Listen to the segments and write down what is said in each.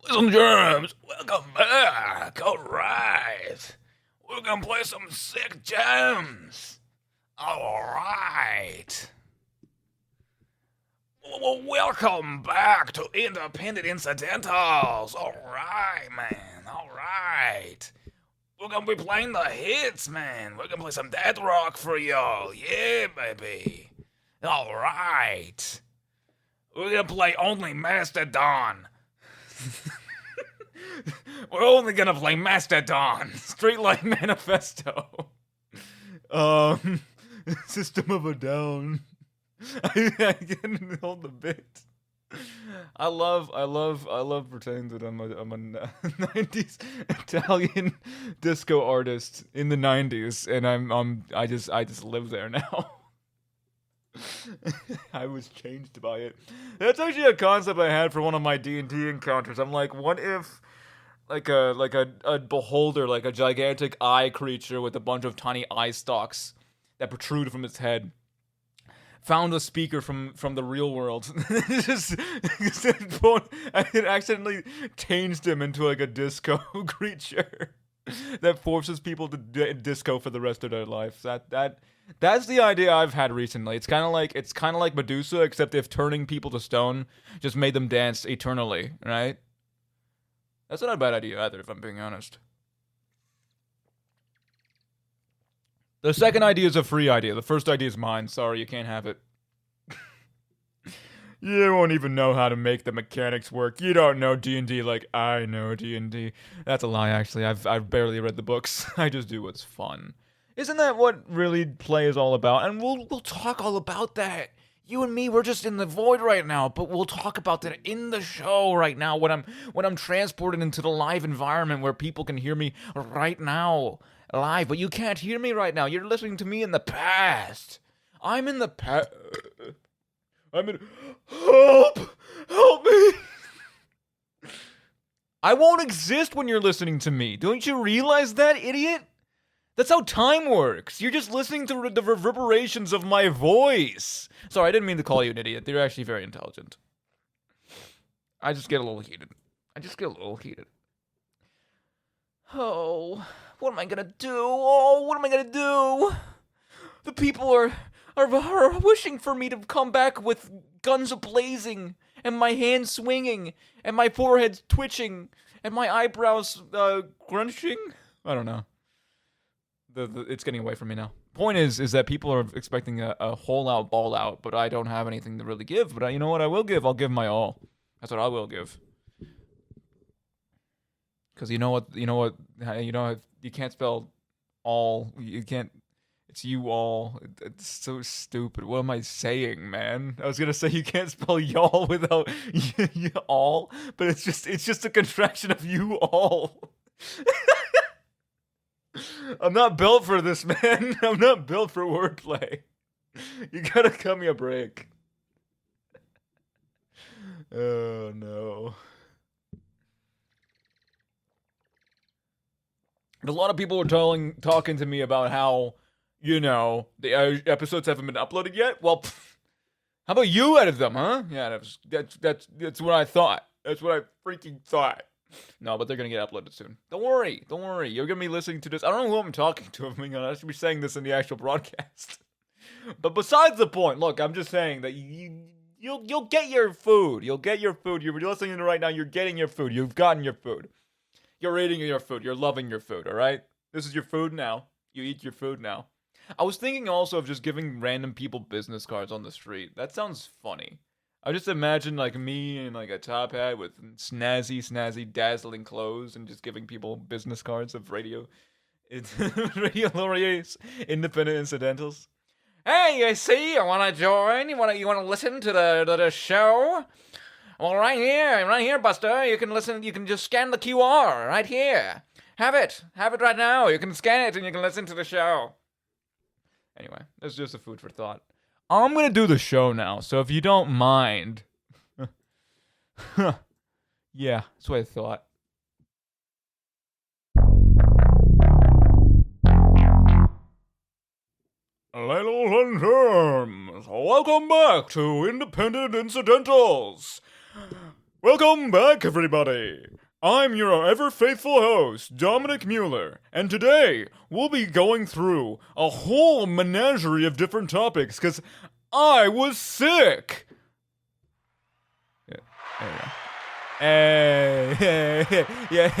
Listen, germs, welcome back. All right, we're gonna play some sick jams. All right. Well, welcome back to Independent Incidentals. All right, man. All right. We're gonna be playing the hits, man. We're gonna play some dead rock for y'all. Yeah, baby. All right. We're gonna play only Mastodon. We're only gonna play Mastodon. Streetlight Manifesto. System of a Down. I can't hold the bit. I love pretending that I'm a 90s Italian disco artist in the 90s, and I just live there now. I was changed by it. That's actually a concept I had for one of my D&D encounters. I'm like, what if like a beholder, like a gigantic eye creature with a bunch of tiny eye stalks that protrude from its head, found a speaker from the real world. It accidentally changed him into like a disco creature that forces people to disco for the rest of their life. That's the idea I've had recently. It's kind of like Medusa, except if turning people to stone just made them dance eternally, right? That's not a bad idea either, if I'm being honest. The second idea is a free idea. The first idea is mine. Sorry, you can't have it. You won't even know how to make the mechanics work. You don't know D&D like I know D&D. That's a lie, actually. I've barely read the books. I just do what's fun. Isn't that what really play is all about? And we'll talk all about that. You and me, we're just in the void right now, but we'll talk about that in the show right now when I'm transported into the live environment where people can hear me right now, live. But you can't hear me right now. You're listening to me in the past. I'm in the past. Help me. I won't exist when you're listening to me. Don't you realize that, idiot? That's how time works. You're just listening to the reverberations of my voice. Sorry, I didn't mean to call you an idiot. You're actually very intelligent. I just get a little heated. Oh, what am I gonna do? Oh, what am I gonna do? The people are wishing for me to come back with guns a-blazing, and my hands swinging, and my forehead twitching, and my eyebrows crunching. I don't know. It's getting away from me now. Point is that people are expecting a whole out ball out, but I don't have anything to really give. But you know what I will give? I'll give my all. That's what I will give. Because you know what you can't spell all. You can't. It's you all. It's so stupid. What am I saying, man? I was gonna say you can't spell y'all without all, but it's just a contraction of you all. I'm not built for this, man. I'm not built for wordplay. You gotta cut me a break. Oh, no. A lot of people were talking to me about how, the episodes haven't been uploaded yet. Well, how about you edit them, huh? Yeah, that's what I thought. That's what I freaking thought. No, but they're gonna get uploaded soon. Don't worry. You're gonna be listening to this. I don't know who I'm talking to. I should be saying this in the actual broadcast. But besides the point, look, I'm just saying that you'll get your food. You'll get your food. You're listening to it right now. You're getting your food. You've gotten your food. You're eating your food. You're loving your food. All right. This is your food now. You eat your food now. I was thinking also of just giving random people business cards on the street. That sounds funny. I just imagine like me in like a top hat with snazzy, dazzling clothes and just giving people business cards of Radio Laurier's Independent Incidentals. Hey, you see, you want to join? You want to listen to the show? Well, right here, Buster. You can listen. You can just scan the QR right here. Have it right now. You can scan it and you can listen to the show. Anyway, that's just a food for thought. I'm gonna do the show now, so if you don't mind. Yeah, that's what I thought. Ladies and gentlemen, welcome back to Independent Incidentals. Welcome back, everybody. I'm your ever-faithful host, Dominic Mueller, and today we'll be going through a whole menagerie of different topics, because I was sick! Yeah, there we go. Hey, yeah,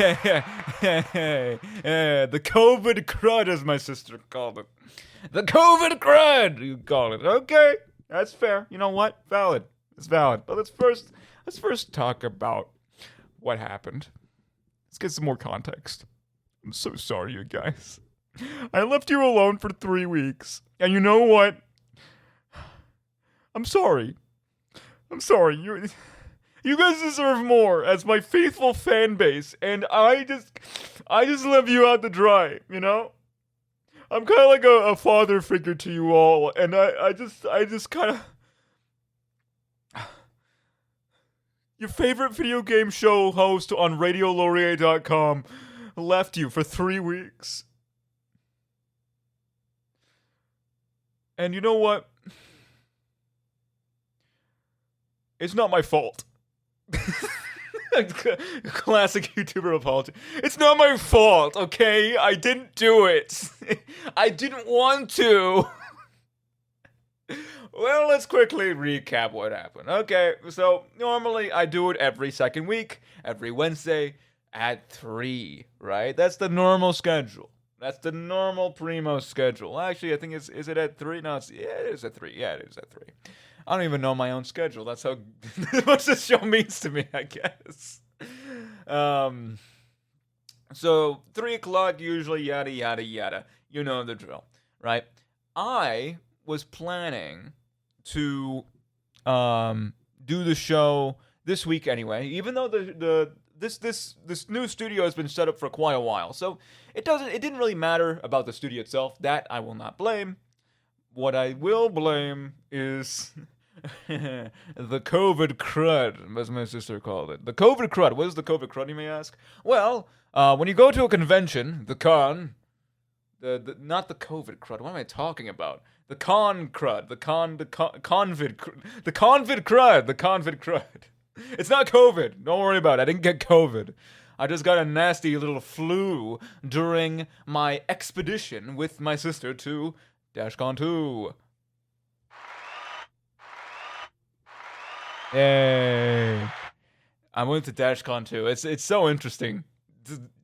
the COVID crud, as my sister called it. The COVID crud, you call it. Okay, that's fair. You know what? Valid. It's valid. But let's first talk about what happened. Let's get some more context. I'm so sorry, you guys. I left you alone for 3 weeks. And you know what? I'm sorry. You guys deserve more as my faithful fan base, and I just left you out to dry, you know? I'm kind of like a father figure to you all, and I just kind of... Your favorite video game show host on RadioLaurier.com left you for 3 weeks. And you know what? It's not my fault. Classic YouTuber apology. It's not my fault, okay? I didn't do it. I didn't want to. Well, let's quickly recap what happened. Okay, so normally I do it every second week, every Wednesday at 3, right? That's the normal schedule. That's the normal primo schedule. Actually, I think is it at 3? No, it is at 3. Yeah, it is at 3. I don't even know my own schedule. That's how much this show means to me, I guess. So 3 o'clock usually, yada yada yada. You know the drill, right? I was planning to do the show this week anyway, even though this new studio has been set up for quite a while. So it didn't really matter about the studio itself. That I will not blame. What I will blame is the COVID crud, as my sister called it. The COVID crud. What is the COVID crud, you may ask? Well, when you go to a convention, the con, not the COVID crud. What am I talking about? The con crud. The convid crud. It's not COVID. Don't worry about it. I didn't get COVID. I just got a nasty little flu during my expedition with my sister to Dashcon 2. Yay. I went to Dashcon 2. It's so interesting.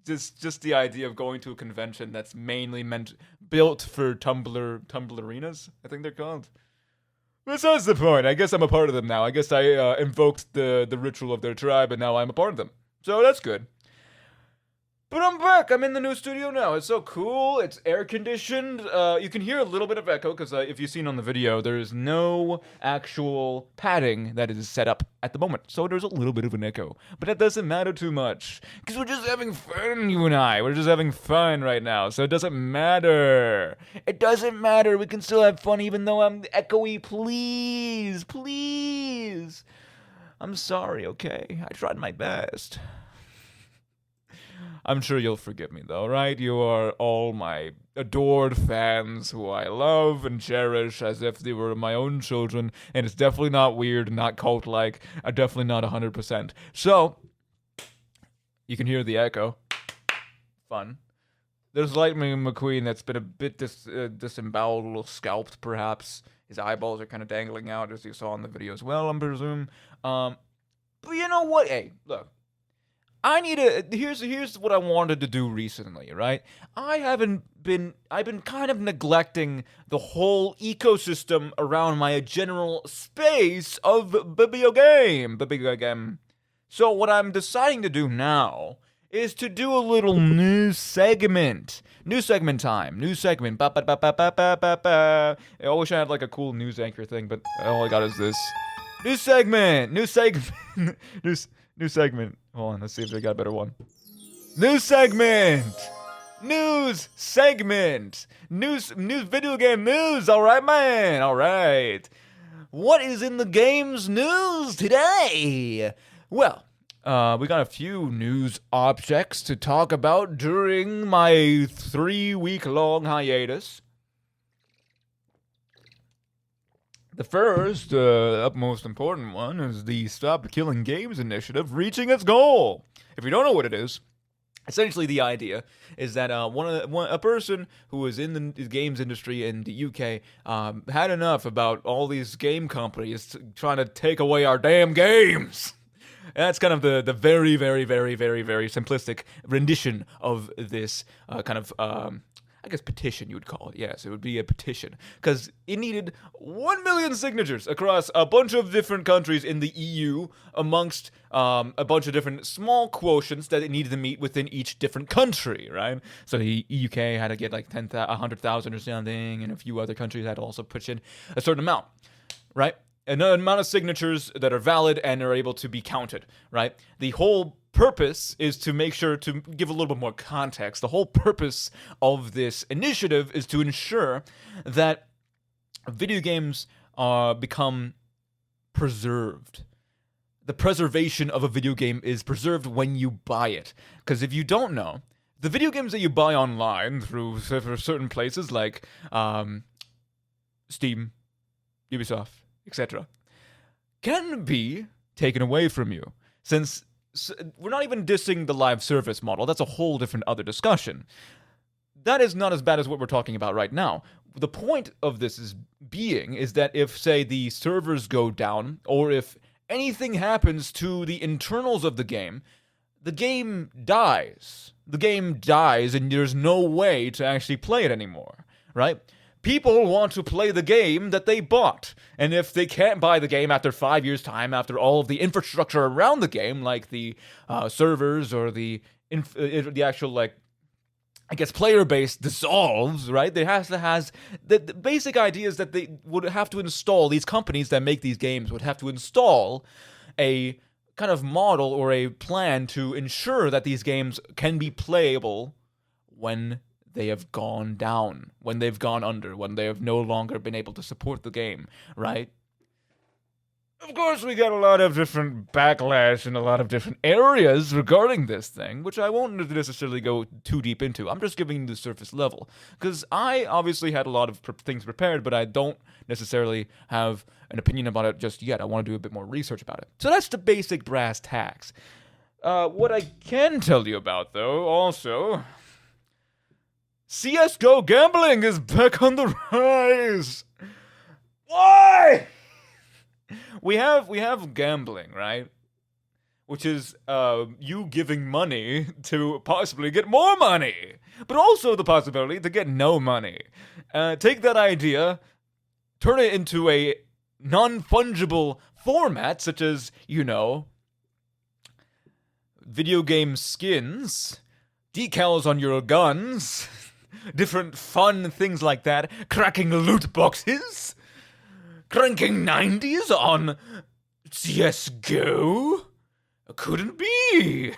Just the idea of going to a convention that's mainly built for Tumblerinas, I think they're called. Besides the point, I guess I'm a part of them now. I guess I invoked the ritual of their tribe, and now I'm a part of them. So that's good. But I'm back. I'm in the new studio now. It's so cool. It's air-conditioned. You can hear a little bit of echo, because if you've seen on the video, there is no actual padding that is set up at the moment. So there's a little bit of an echo. But that doesn't matter too much, because we're just having fun, you and I. We're just having fun right now, so it doesn't matter. It doesn't matter. We can still have fun even though I'm echoey. Please. I'm sorry, okay? I tried my best. I'm sure you'll forgive me, though, right? You are all my adored fans who I love and cherish as if they were my own children, and it's definitely not weird, not cult-like, definitely not 100%. So, you can hear the echo. Fun. There's Lightning McQueen that's been a bit disemboweled, a little scalped, perhaps. His eyeballs are kind of dangling out, as you saw in the video as well, I presume. But you know what? Hey, look. Here's what I wanted to do recently, right? I've been kind of neglecting the whole ecosystem around my general space of video game. So what I'm deciding to do now is to do a little news segment. New segment time. New segment. Ba ba ba ba ba ba ba ba. I wish I had like a cool news anchor thing, but all I got is this. New segment. New segment. Hold on, let's see if they got a better one. News segment. News video game news. All right, man. All right. What is in the games news today? Well, we got a few news objects to talk about during my 3-week-long hiatus. The first, most important one is the Stop Killing Games initiative reaching its goal. If you don't know what it is, essentially the idea is that a person who was in the games industry in the UK had enough about all these game companies trying to take away our damn games. And that's kind of the very, very, very, very, very simplistic rendition of this kind of I guess petition you would call it. Yes, it would be a petition. Because it needed 1 million signatures across a bunch of different countries in the EU amongst a bunch of different small quotients that it needed to meet within each different country, right? So the UK had to get like 100,000 or something, and a few other countries had to also push in a certain amount, right? An amount of signatures that are valid and are able to be counted, right? The whole purpose is to make sure to give a little bit more context. The whole purpose of this initiative is to ensure that video games become preserved. The preservation of a video game is preserved when you buy it. Because if you don't know, the video games that you buy online through certain places like Steam, Ubisoft, etc., can be taken away from you. Since we're not even dissing the live service model, that's a whole different other discussion. That is not as bad as what we're talking about right now. The point of this is that if, say, the servers go down, or if anything happens to the internals of the game dies. The game dies, and there's no way to actually play it anymore, right? People want to play the game that they bought. And if they can't buy the game after 5 years' time, after all of the infrastructure around the game, like the servers or the actual, like, I guess, player base dissolves, right? There has the basic idea is that they would have to install, these companies that make these games would have to install a kind of model or a plan to ensure that these games can be playable when they have gone down, when they've gone under, when they have no longer been able to support the game, right? Of course, we got a lot of different backlash in a lot of different areas regarding this thing, which I won't necessarily go too deep into. I'm just giving you the surface level, because I obviously had a lot of things prepared, but I don't necessarily have an opinion about it just yet. I want to do a bit more research about it. So that's the basic brass tacks. What I can tell you about, though, also, CSGO gambling is back on the rise. Why? We have gambling, right? Which is you giving money to possibly get more money, but also the possibility to get no money. Take that idea, turn it into a non-fungible format, such as, video game skins, decals on your guns, different fun things like that, cracking loot boxes, cranking 90s on CSGO? Couldn't be.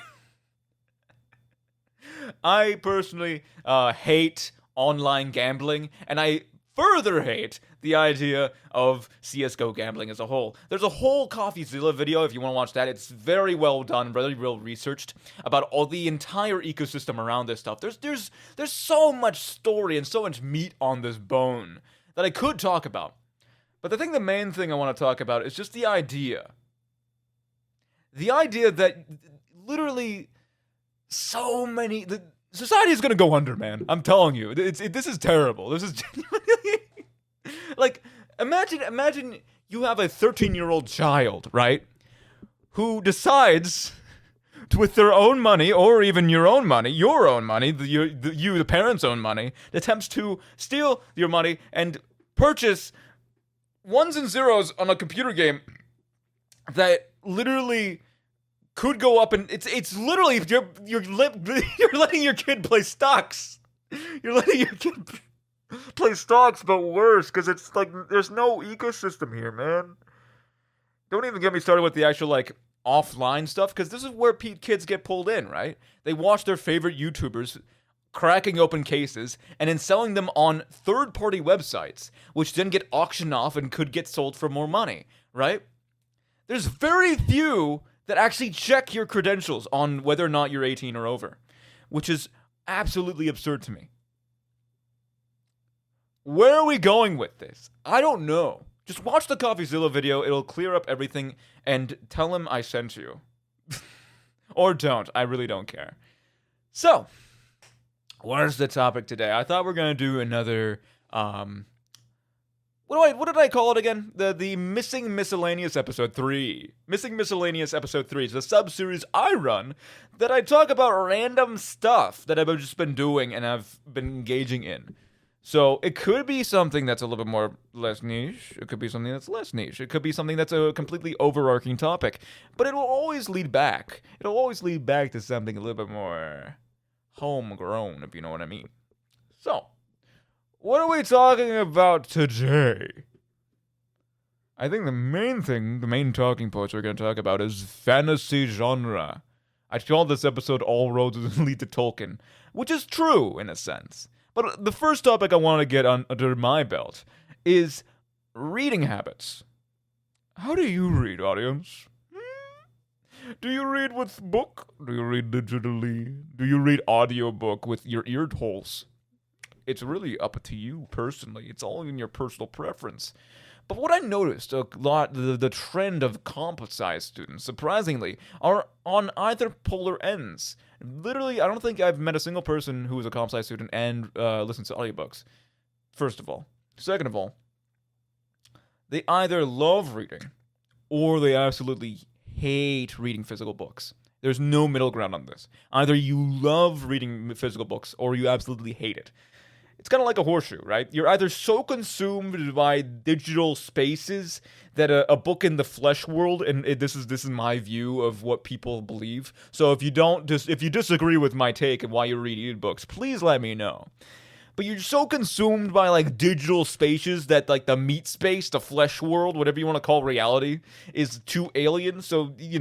I personally hate online gambling, and I further hate the idea of CSGO gambling as a whole. There's a whole CoffeeZilla video if you want to watch that. It's very well done, very well researched about all the entire ecosystem around this stuff. There's so much story and so much meat on this bone that I could talk about. But the main thing I want to talk about is just the idea. The idea that literally so many... society is going to go under, man. I'm telling you. This is terrible. This is genuinely... Like, imagine you have a 13-year-old child, right? Who decides to, with their own money, or even your own money, the parents' own money, attempts to steal your money and purchase ones and zeros on a computer game that literally could go up, and it's literally you're letting your kid play stocks. You're letting your kid play stocks, but worse, because it's like there's no ecosystem here, man. Don't even get me started with the actual like offline stuff, because this is where kids get pulled in, right? They watch their favorite YouTubers cracking open cases and then selling them on third-party websites, which then get auctioned off and could get sold for more money, right? There's very few that actually check your credentials on whether or not you're 18 or over, which is absolutely absurd to me. Where are we going with this? I don't know. Just watch the CoffeeZilla video. It'll clear up everything, and tell him I sent you. Or don't. I really don't care. So, what is the topic today? I thought we were going to do another, what did I call it again? The Missing Miscellaneous Episode 3. Missing Miscellaneous Episode 3 is the sub-series I run that I talk about random stuff that I've just been doing and I've been engaging in. So it could be something that's a little bit more less niche. It could be something that's less niche. It could be something that's a completely overarching topic. But it will always lead back. It'll always lead back to something a little bit more homegrown, if you know what I mean. So, what are we talking about today? I think the main talking points we're going to talk about is fantasy genre. I called this episode All Roads Lead to Tolkien, which is true in a sense. But the first topic I want to get under my belt is reading habits. How do you read, audience? Do you read with book? Do you read digitally? Do you read audiobook with your ear holes? It's really up to you personally. It's all in your personal preference. But what I noticed a lot, the trend of comp-sci students, surprisingly, are on either polar ends. Literally, I don't think I've met a single person who is a comp-sci student and listens to audiobooks. First of all. Second of all, they either love reading or they absolutely hate reading physical books. There's no middle ground on this. Either you love reading physical books or you absolutely hate it. It's kind of like a horseshoe, right? You're either so consumed by digital spaces that a book in the flesh world, and this is my view of what people believe. So if you disagree with my take and why you read ebooks, please let me know. But you're so consumed by like digital spaces that like the meat space, the flesh world, whatever you want to call reality, is too alien. So you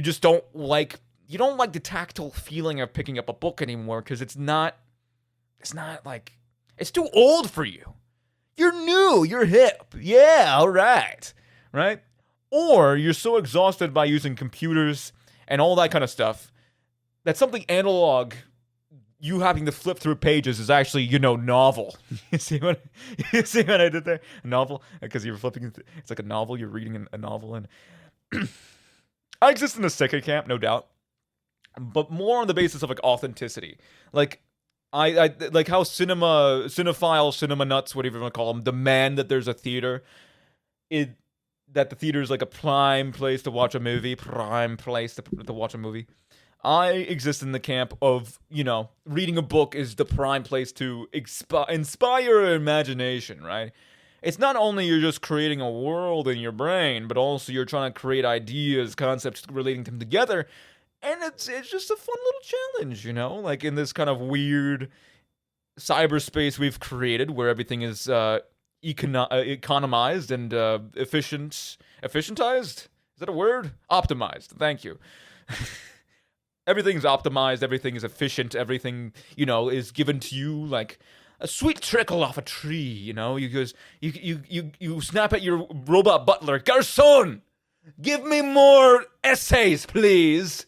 just don't like the tactile feeling of picking up a book anymore because it's not like, it's too old for you. You're new, you're hip. Yeah, all right. Right? Or you're so exhausted by using computers and all that kind of stuff that something analog, you having to flip through pages, is actually, novel. You see what I did there? A novel? Because you're flipping, it's like a novel, you're reading a novel. And I exist in the second camp, no doubt. But more on the basis of like authenticity. Like, I like how cinephile, cinema nuts, whatever you want to call them, demand that there's a theater. That the theater is like a prime place to watch a movie, I exist in the camp of, reading a book is the prime place to inspire imagination, right? It's not only you're just creating a world in your brain, but also you're trying to create ideas, concepts, relating them together. And it's just a fun little challenge, like in this kind of weird cyberspace we've created where everything is economized and efficientized? Is that a word? Optimized. Thank you. Everything's optimized, everything is efficient, everything, is given to you like a sweet trickle off a tree, you snap at your robot butler, Garçon! Give me more essays, please!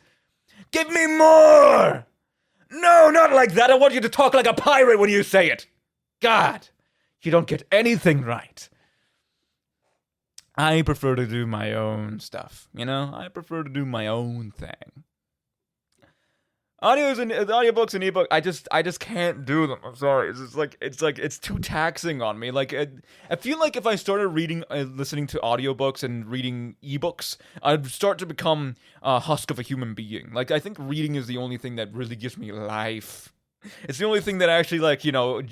Give me more! No, not like that. I want you to talk like a pirate when you say it. God, you don't get anything right. I prefer to do my own stuff, I prefer to do my own thing. Audiobooks and ebook, I just can't do them. I'm sorry. It's too taxing on me. Like I feel like if I started listening to audiobooks and reading ebooks, I'd start to become a husk of a human being. Like I think reading is the only thing that really gives me life. It's the only thing that actually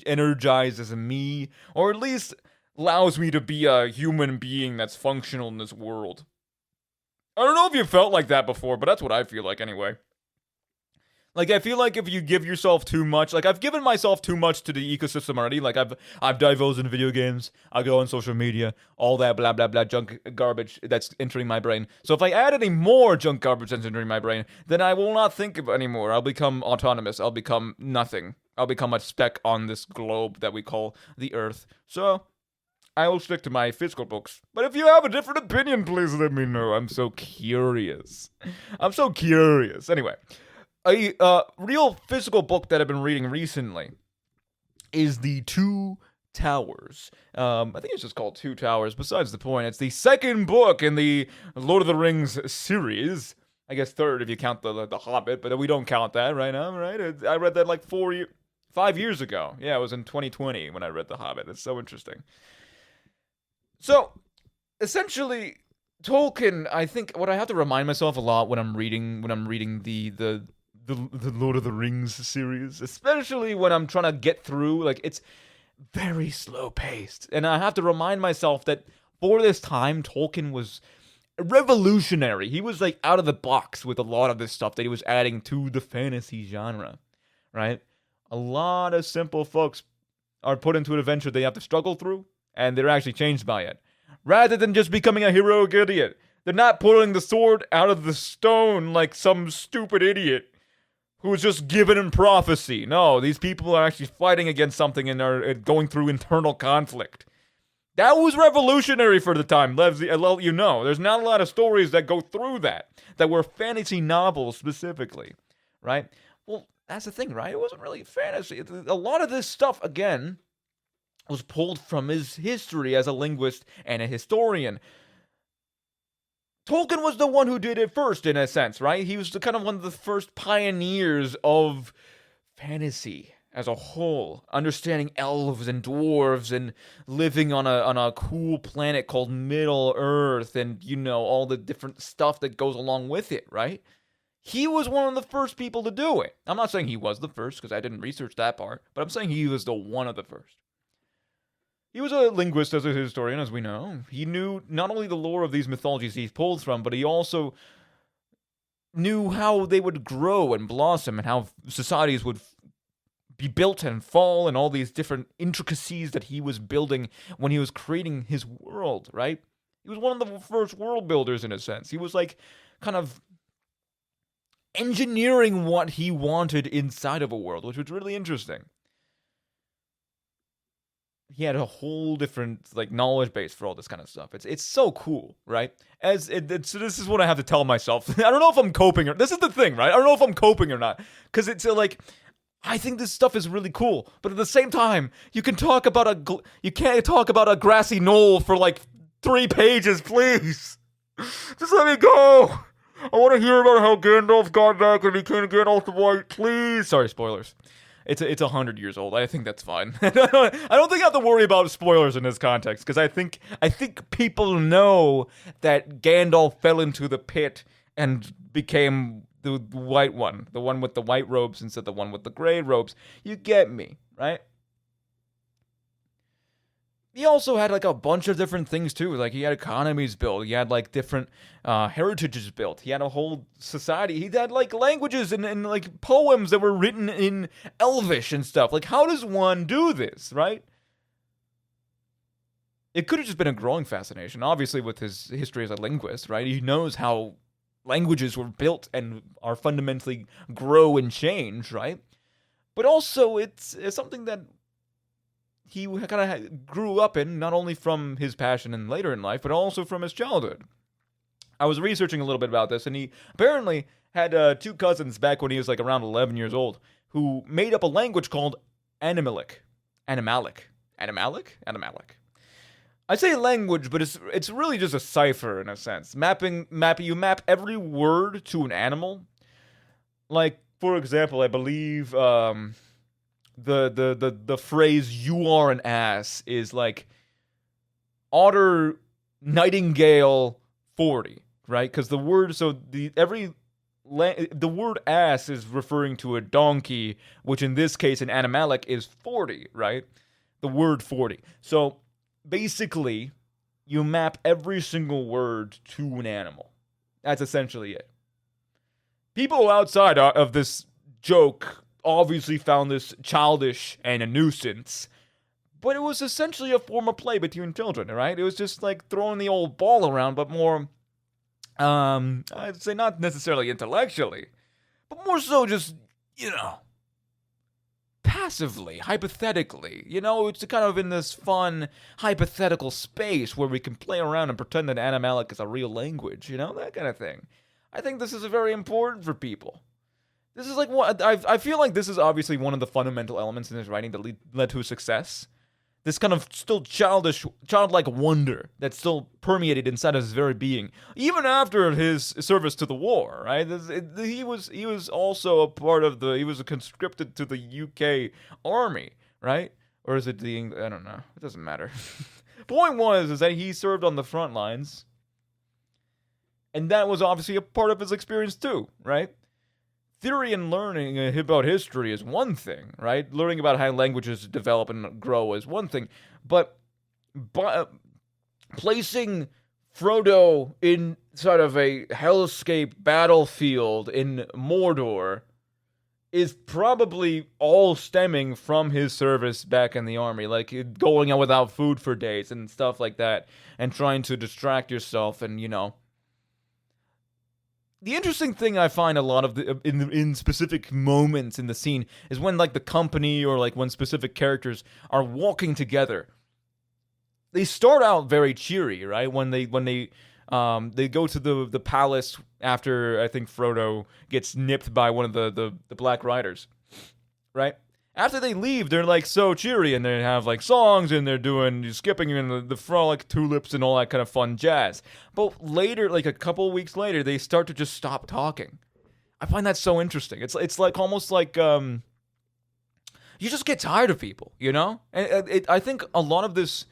energizes me, or at least allows me to be a human being that's functional in this world. I don't know if you felt like that before, but that's what I feel like anyway. Like, I feel like if you give yourself too much, like, I've given myself too much to the ecosystem already. Like, I've divulged in video games, I go on social media, all that blah, blah, blah, junk garbage that's entering my brain. So if I add any more junk garbage that's entering my brain, then I will not think of it anymore. I'll become autonomous. I'll become nothing. I'll become a speck on this globe that we call the Earth. So, I will stick to my physical books. But if you have a different opinion, please let me know. I'm so curious. Anyway. A real physical book that I've been reading recently is the 2 Towers. I think it's just called Two Towers. Besides the point, it's the second book in the Lord of the Rings series. I guess third if you count the Hobbit, but we don't count that right now, right? I read that like 5 years ago. Yeah, it was in 2020 when I read The Hobbit. It's so interesting. So, essentially, Tolkien, I think what I have to remind myself a lot when I'm reading the Lord of the Rings series, especially when I'm trying to get through, like, it's very slow paced. And I have to remind myself that for this time, Tolkien was revolutionary. He was like out of the box with a lot of this stuff that he was adding to the fantasy genre, right? A lot of simple folks are put into an adventure they have to struggle through, and they're actually changed by it. Rather than just becoming a heroic idiot. They're not pulling the sword out of the stone like some stupid idiot who was just given in prophecy. No, these people are actually fighting against something and are going through internal conflict. That was revolutionary for the time, I'll let you know. There's not a lot of stories that go through that were fantasy novels specifically, right? Well, that's the thing, right? It wasn't really fantasy. A lot of this stuff, again, was pulled from his history as a linguist and a historian. Tolkien was the one who did it first, in a sense, right? He was kind of one of the first pioneers of fantasy as a whole, understanding elves and dwarves and living on a cool planet called Middle Earth and, you know, all the different stuff that goes along with it, right? He was one of the first people to do it. I'm not saying he was the first, because I didn't research that part, but I'm saying he was the one of the first. He was a linguist as a historian, as we know. He knew not only the lore of these mythologies he pulled from, but he also knew how they would grow and blossom and how societies would be built and fall and all these different intricacies that he was building when he was creating his world, right? He was one of the first world builders in a sense. He was like kind of engineering what he wanted inside of a world, which was really interesting. He had a whole different like knowledge base for all this kind of stuff. It's so cool, right? So this is what I have to tell myself. I don't know if I'm coping or this is the thing, right? I don't know if I'm coping or not, because it's like I think this stuff is really cool, but at the same time, you can't talk about a grassy knoll for like 3 pages, please. Just let me go. I want to hear about how Gandalf got back and became Gandalf the White, please. Sorry, spoilers. It's 100 years old. I think that's fine. I don't think I have to worry about spoilers in this context, because I think people know that Gandalf fell into the pit and became the white one, the one with the white robes instead of the one with the gray robes. You get me, right? He also had like a bunch of different things too. Like he had economies built. He had like different heritages built. He had a whole society. He had like languages and like poems that were written in Elvish and stuff. Like how does one do this, right? It could have just been a growing fascination. Obviously with his history as a linguist, right? He knows how languages were built and are fundamentally grow and change, right? But also it's something that he kind of grew up in, not only from his passion and later in life, but also from his childhood. I was researching a little bit about this, and he apparently had 2 cousins back when he was like around 11 years old, who made up a language called Animalic. I say language, but it's really just a cipher in a sense. You map every word to an animal. Like, for example, I believe the phrase "you are an ass" is like otter nightingale 40, right? Because the word the word ass is referring to a donkey, which in this case in Animalic is 40, right? The word 40. So basically, you map every single word to an animal. That's essentially it. People outside of this joke obviously found this childish and a nuisance, but it was essentially a form of play between children, right? It was just like throwing the old ball around, but more, I'd say not necessarily intellectually, but more so just, passively, hypothetically. It's kind of in this fun, hypothetical space where we can play around and pretend that Animalic is a real language, that kind of thing. I think this is very important for people. This is like what I feel like this is obviously one of the fundamental elements in his writing that led to his success. this kind of still childlike wonder that still permeated inside his very being, even after his service to the war. Right? He was also a part of he was conscripted to the UK army, right? Or is it the I don't know. It doesn't matter. Point is that he served on the front lines, and that was obviously a part of his experience too, right? Theory and learning about history is one thing, right? Learning about how languages develop and grow is one thing, but placing Frodo inside of a hellscape battlefield in Mordor is probably all stemming from his service back in the army, like going out without food for days and stuff like that, and trying to distract yourself, and The interesting thing I find a lot of in specific moments in the scene is when like the company or like when specific characters are walking together. They start out very cheery, right? When they go to the palace after I think Frodo gets nipped by one of the Black Riders, right? After they leave, they're like so cheery and they have like songs and they're doing skipping and the frolic tulips and all that kind of fun jazz. But later, like a couple weeks later, they start to just stop talking. I find that so interesting. It's like almost like you just get tired of people, And I think a lot of this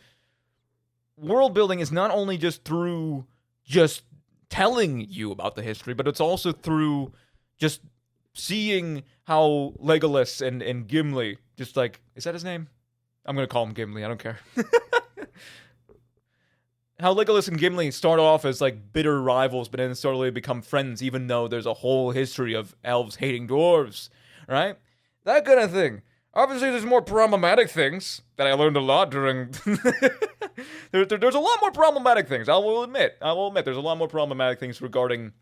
world building is not only just through just telling you about the history, but it's also through just seeing how Legolas and Gimli, just like, is that his name? I'm gonna call him Gimli, I don't care. How Legolas and Gimli start off as like bitter rivals, but then slowly become friends, even though there's a whole history of elves hating dwarves, right? That kind of thing. Obviously, there's more problematic things that I learned a lot during... there's a lot more problematic things, I will admit. There's a lot more problematic things regarding,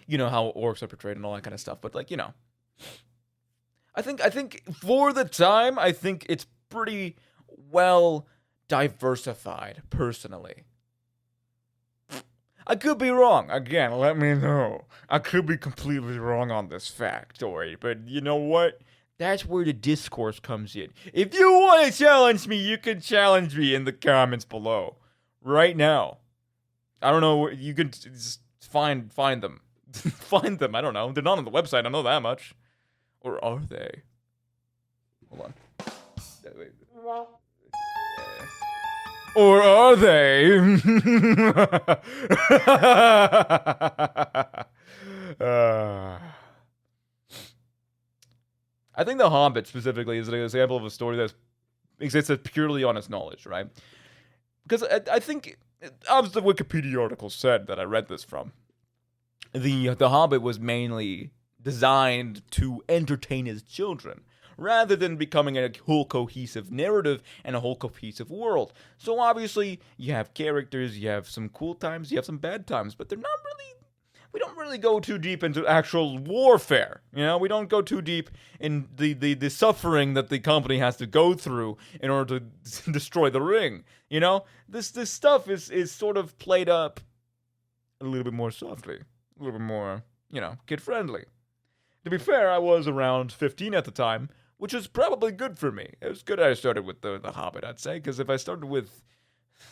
how orcs are portrayed and all that kind of stuff. But, like, I think for the time, I think it's pretty well diversified, personally. I could be wrong. Again, let me know. I could be completely wrong on this factoid, but you know what? That's where the discourse comes in. If you want to challenge me, you can challenge me in the comments below. Right now. I don't know, you can just find them. Find them, I don't know. They're not on the website, I know that much. Or are they? Hold on. Wait. Or are they? I think The Hobbit specifically is an example of a story that exists purely on its knowledge, right? Because I think, as the Wikipedia article said that I read this from, the Hobbit was mainly designed to entertain his children, rather than becoming a whole cohesive narrative and a whole cohesive world. So obviously, you have characters, you have some cool times, you have some bad times, but we don't really go too deep into actual warfare. We don't go too deep in the suffering that the company has to go through in order to destroy the ring. This stuff is sort of played up a little bit more softly, a little bit more, kid friendly. To be fair, I was around 15 at the time, which is probably good for me. It was good I started with the Hobbit, I'd say, because if I started with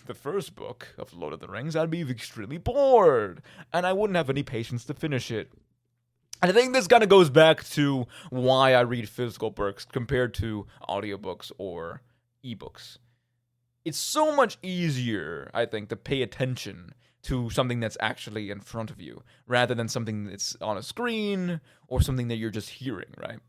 the first book of Lord of the Rings, I'd be extremely bored, and I wouldn't have any patience to finish it. And I think this kind of goes back to why I read physical books compared to audiobooks or ebooks. It's so much easier, I think, to pay attention to something that's actually in front of you, rather than something that's on a screen or something that you're just hearing, right?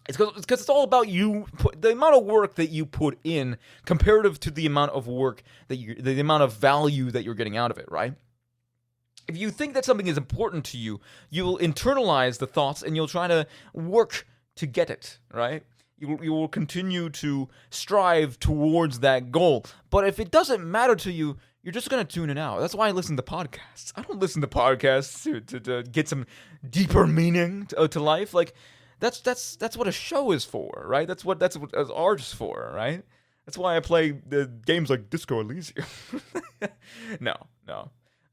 It's because it's all about the amount of work that you put in comparative to the amount of work the amount of value that you're getting out of it, right? If you think that something is important to you, you'll internalize the thoughts and you'll try to work to get it, right? You will continue to strive towards that goal. But if it doesn't matter to you, you're just going to tune it out. That's why I listen to podcasts. I don't listen to podcasts to get some deeper meaning to life. Like, that's what a show is for, right? That's what art's for, right? That's why I play the games like Disco Elysium. No.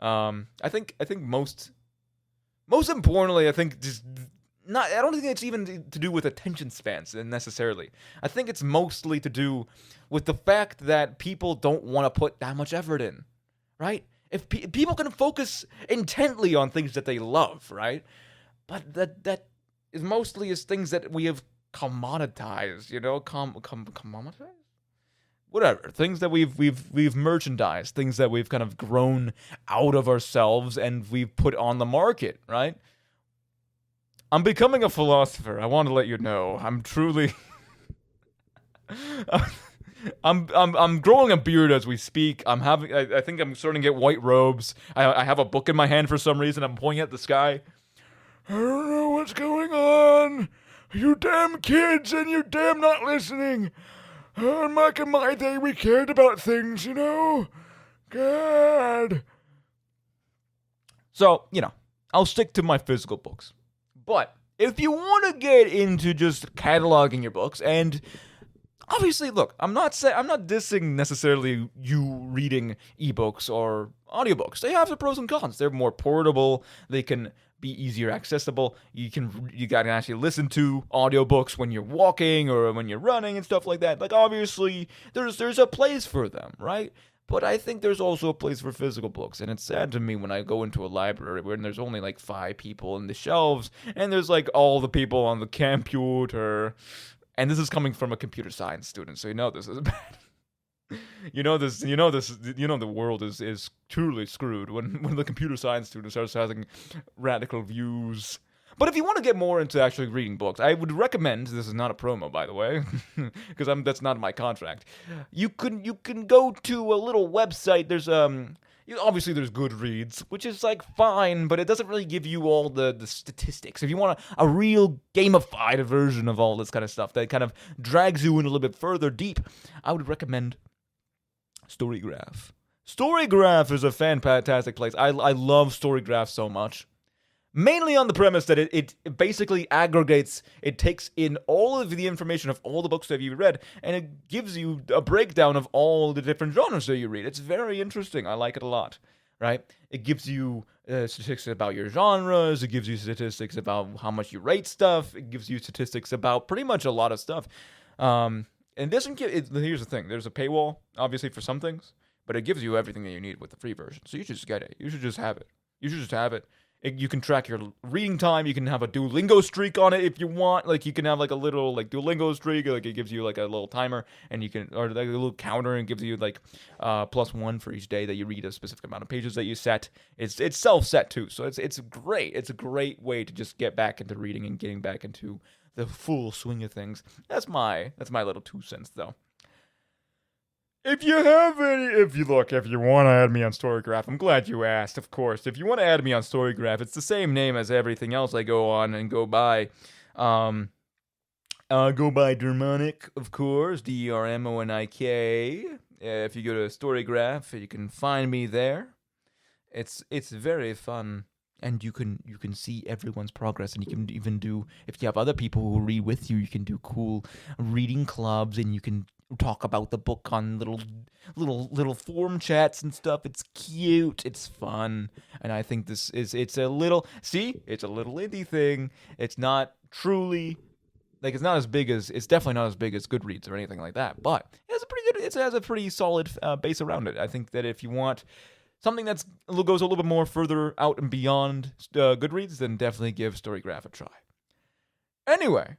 I think most importantly, I think just I don't think it's even to do with attention spans necessarily. I think it's mostly to do with the fact that people don't want to put that much effort in, right? If people can focus intently on things that they love, right? But that is mostly things that we have commoditized, commoditized? Whatever, things that we've merchandised, things that we've kind of grown out of ourselves and we've put on the market, right? I'm becoming a philosopher. I want to let you know. I'm truly I'm growing a beard as we speak. I think I'm starting to get white robes. I have a book in my hand for some reason. I'm pointing at the sky. I don't know what's going on. You damn kids and you damn not listening. Back in my day, we cared about things, God. So, I'll stick to my physical books. But if you want to get into just cataloging your books, and obviously, look, I'm not dissing necessarily you reading ebooks or audiobooks. They have their pros and cons. They're more portable. They can be easier accessible. You can actually listen to audiobooks when you're walking or when you're running and stuff like that. Like, obviously, there's a place for them, right? But I think there's also a place for physical books, and it's sad to me when I go into a library where there's only like 5 people in the shelves, and there's like all the people on the computer. And this is coming from a computer science student, so this is bad. The world is truly screwed when the computer science student starts having radical views. But if you want to get more into actually reading books, I would recommend, this is not a promo, by the way, because that's not my contract. You can go to a little website. There's obviously there's Goodreads, which is like fine, but it doesn't really give you all the statistics. If you want a real gamified version of all this kind of stuff that kind of drags you in a little bit further deep, I would recommend Storygraph. Storygraph is a fantastic place. I love Storygraph so much. Mainly on the premise that it basically aggregates, it takes in all of the information of all the books that you've read, and it gives you a breakdown of all the different genres that you read. It's very interesting. I like it a lot, right? It gives you statistics about your genres. It gives you statistics about how much you rate stuff. It gives you statistics about pretty much a lot of stuff. And it doesn't give, here's the thing. There's a paywall, obviously, for some things, but it gives you everything that you need with the free version. So you should just get it. You should just have it. You can track your reading time. You can have a Duolingo streak on it if you want. Like, you can have like a little like Duolingo streak. Like, it gives you like a little timer, and or like a little counter, and gives you like +1 for each day that you read a specific amount of pages that you set. It's self-set too, so it's great. It's a great way to just get back into reading and getting back into the full swing of things. That's my little 2 cents though. If you want to add me on Storygraph, I'm glad you asked, of course. If you want to add me on Storygraph, it's the same name as everything else I go on and go by. Go by Dermonic, of course, DERMONIK. If you go to Storygraph, you can find me there. It's very fun, and you can see everyone's progress, and you can even do, if you have other people who read with you, you can do cool reading clubs, and you can talk about the book on little forum chats and stuff. It's cute, it's fun, and I think it's a little indie thing. It's not truly like it's definitely not as big as Goodreads or anything like that, but it has a pretty solid base around it. I think that if you want something that goes a little bit more further out and beyond Goodreads, then definitely give Storygraph a try. Anyway,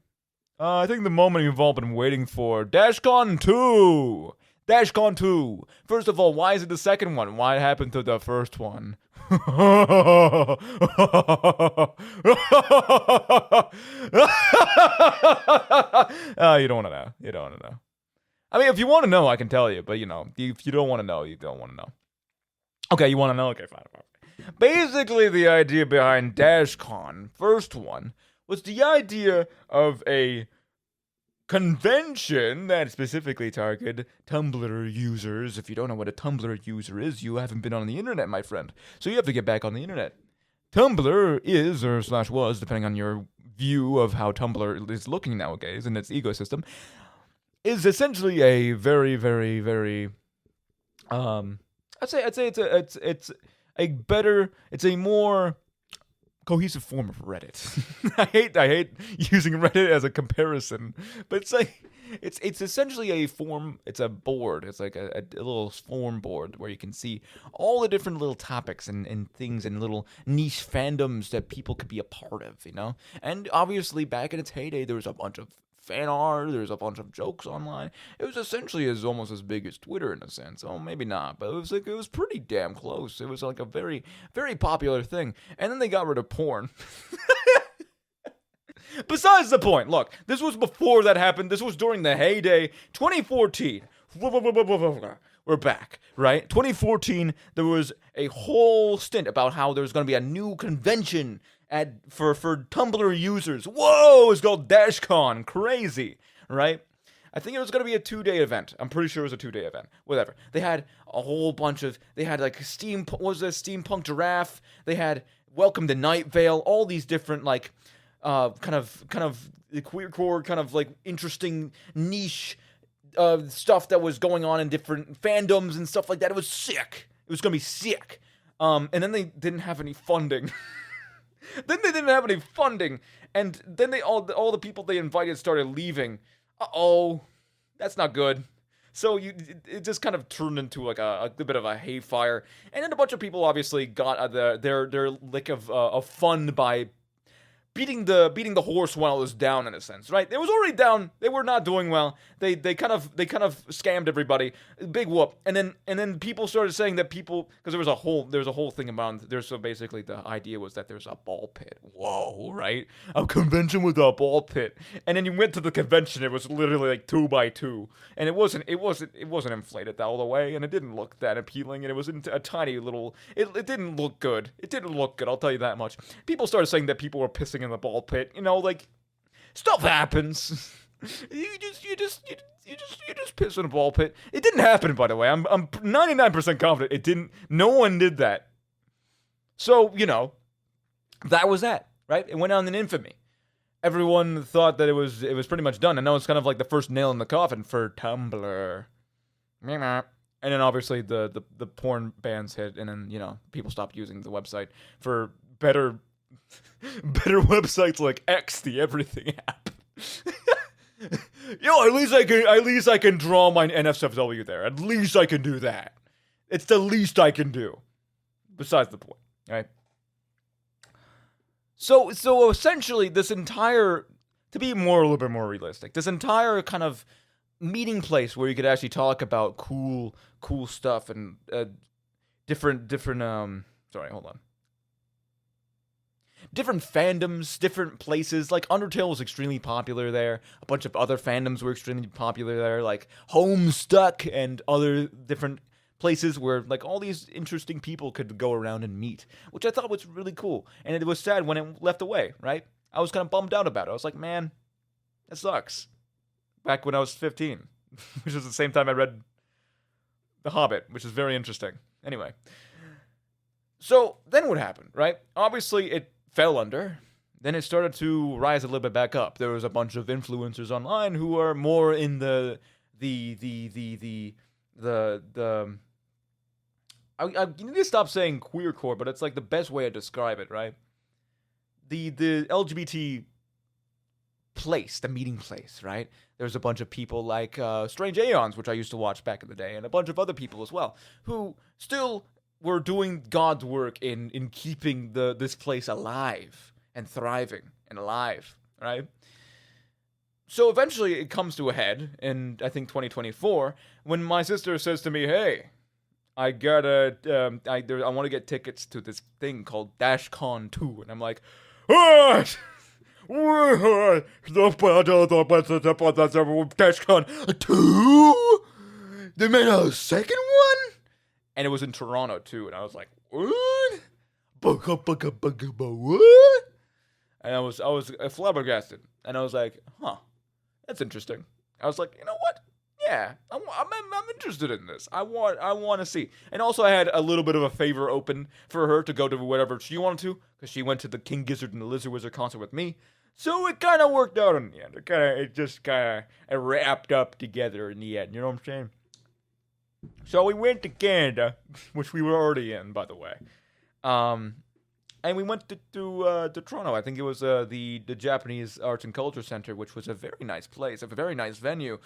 I think the moment you've all been waiting for, Dashcon 2! Dashcon 2! First of all, why is it the second one? Why happened to the first one? You don't want to know. You don't want to know. I mean, if you want to know, I can tell you, but if you don't want to know, you don't want to know. Okay, you want to know? Okay, fine. Basically, the idea behind Dashcon, first one, was the idea of a convention that specifically targeted Tumblr users. If you don't know what a Tumblr user is, you haven't been on the internet, my friend. So you have to get back on the internet. Tumblr is, or / was, depending on your view of how Tumblr is looking nowadays in its ecosystem, is essentially a very, very, very, I'd say it's a more cohesive form of Reddit. I hate using Reddit as a comparison, but it's like it's essentially a form. It's a board. It's like a little form board where you can see all the different little topics and things and little niche fandoms that people could be a part of, you know. And obviously, back in its heyday, there was a bunch of fan art. There's a bunch of jokes online. It was essentially almost as big as Twitter in a sense. Oh, maybe not, but it was pretty damn close. It was like a very, very popular thing. And then they got rid of porn. Besides the point, look, this was before that happened. This was during the heyday, 2014. We're back, right? 2014, there was a whole stint about how there was going to be a new convention for Tumblr users. Whoa, it's called Dashcon. Crazy, right? I think it was going to be a 2-day event. I'm pretty sure it was a 2-day event. Whatever. They had a whole bunch of, they had like steampunk giraffe. They had Welcome to Night Vale. All these different like, kind of the queercore, kind of like interesting niche stuff that was going on in different fandoms and stuff like that. It was sick. It was gonna be sick. And then they didn't have any funding. And then all the people they invited started leaving. That's not good. So it just kind of turned into like a bit of a hayfire, and then a bunch of people obviously got their lick of fun by beating the horse while it was down, in a sense, right? It was already down. They were not doing well. They kind of scammed everybody. Big whoop. And then people started saying that because there was a whole thing about there. So basically, the idea was that there's a ball pit. Whoa, right? A convention with a ball pit. And then you went to the convention. It was literally like 2x2, and it wasn't inflated all the way, and it didn't look that appealing. And it was a tiny little. It didn't look good. It didn't look good. I'll tell you that much. People started saying that people were pissing in the ball pit, you know, like stuff happens. you just piss in a ball pit. It didn't happen, by the way. I'm 99% confident it didn't. No one did that. So, you know, that was that, right? It went down in infamy. Everyone thought that it was pretty much done, and now it's kind of like the first nail in the coffin for Tumblr. And then obviously the porn bans hit, and then, you know, people stopped using the website for better websites like X, the everything app. Yo, at least I can draw my NSFW there. At least I can do that. It's the least I can do. Besides the point, right? So essentially, this entire, to be a little bit more realistic, this entire kind of meeting place where you could actually talk about cool stuff and different fandoms, different places. Like Undertale was extremely popular there. A bunch of other fandoms were extremely popular there, like Homestuck and other different places where like all these interesting people could go around and meet, which I thought was really cool. And it was sad when it left away, right? I was kind of bummed out about it. I was like, man, that sucks. Back when I was 15, which was the same time I read The Hobbit, which is very interesting. Anyway. So then what happened, right? Obviously it fell under. Then it started to rise a little bit back up. There was a bunch of influencers online who are more in the I need to stop saying queercore, but it's like the best way to describe it, right? The LGBT place, the meeting place, right? There's a bunch of people like Strange Aeons, which I used to watch back in the day, and a bunch of other people as well, who still were doing God's work in keeping this place alive and thriving and alive, right? So eventually it comes to a head in, I think, 2024, when my sister says to me, hey, I want to get tickets to this thing called Dashcon 2. And I'm like, what? Dashcon 2? They made a second one? And it was in Toronto too. And I was like, what? What? And I was flabbergasted. And I was like, huh, that's interesting. I was like, you know what? Yeah, I'm interested in this. I want to see. And also I had a little bit of a favor open for her to go to whatever she wanted to, because she went to the King Gizzard and the Lizard Wizard concert with me. So it kind of worked out in the end. It just wrapped up together in the end. You know what I'm saying? So we went to Canada, which we were already in, by the way. And we went to Toronto. I think it was the Japanese Arts and Culture Center, which was a very nice place, a very nice venue.